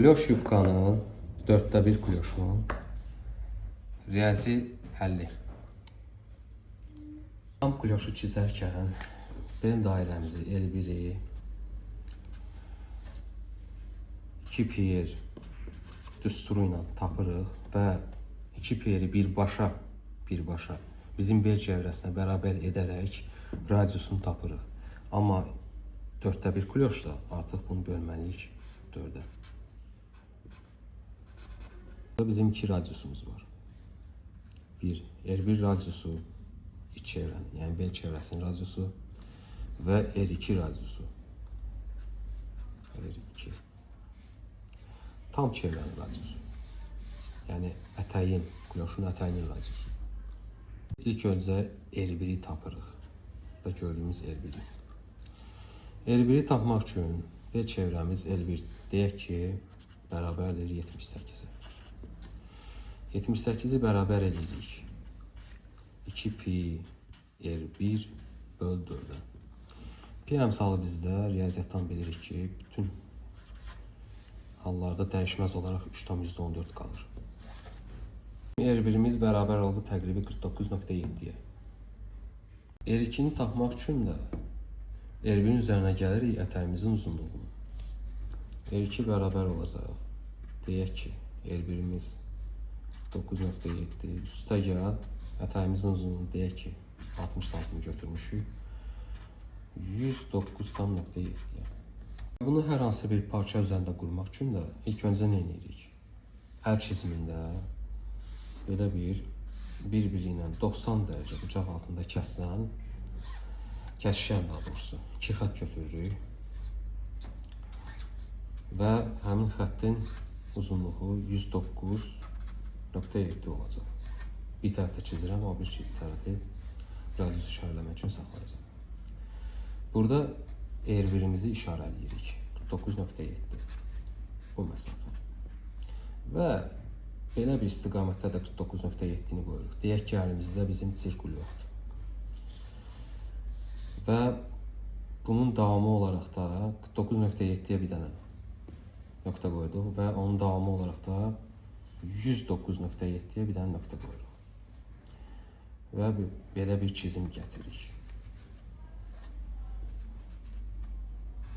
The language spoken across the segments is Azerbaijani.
Kloş yubkanın 1/4 kloşun riyazi həlli. Tam kloşu çizərkən ben dairəmizi el-biri 2 piyer düsturu ilə tapırıq və 2 piyeri birbaşa bizim bel çevrəsinə bərabər edərək radiusunu tapırıq. Amma 1/4 kloşda artıq bunu bölməliyik 4-ə. Bizim 2 radiusumuz var. Bir, R1 radiusu iç çevrenin, yani bel çevresinin radiusu ve R2 radiusu. R2. Tam çevrenin radiusu. Yani ətəyin, kloşun ətəyinin radiusu. İlk önce R1'i tapırıq. Burada gördüğümüz R1'i. R1'i tapmaq üçün bel çevremiz L1 deyək ki, bərabərdir 78'e. 78'i bərabər edirik. 2 pi R1 böl 4'ə. Pi əmsalı bizdə riyaziyyatdan bilirik ki, bütün hallarda dəyişməz olaraq 3/14 qalır. R1'imiz bərabər oldu təqribi 49.7'ye. R2'ni tapmaq üçün də R1'in üzərinə gəlirik ətəyimizin uzunluğunu. R2 bərabər olacaq. Deyək ki, R1'imiz 9.7 üstə gəl, ətəyimizin uzunluğunu deyək ki 60 santim götürmüşük 109.7'ye. Bunu hər hansı bir parça üzərində qurmaq üçün də ilk öncə nə edirik? Əl çizimində belə bir-biri ilə 90 dərəcə bucaq altında kəsişən daha doğrusu 2 xətt götürürük və həmin xəttin uzunluğu 109.7 olacaq. Bir tərəfdə çizirəm, o bir tərəfi radius işarələmək üçün saxlayacağım. Burada R1'imizi işarələyirik. 49.7 bu məsafə. Və belə bir istiqamətdə də 49.7'ni qoyuruq. Deyək ki, əlimizdə bizim sirkul yoxdur. Və bunun davamı olaraq da 49.7'ye bir dənə nöqtə qoyduq və onun davamı olaraq da 109.7'ye bir dənə nöqtə qoyuruq. Və belə bir çizim gətiririk.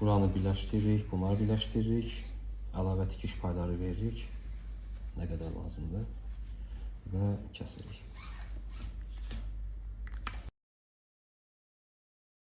Buranı birləşdiririk, bunları birləşdiririk. Əlavə tikiş payları veririk. Nə qədər lazımdır və kəsirik.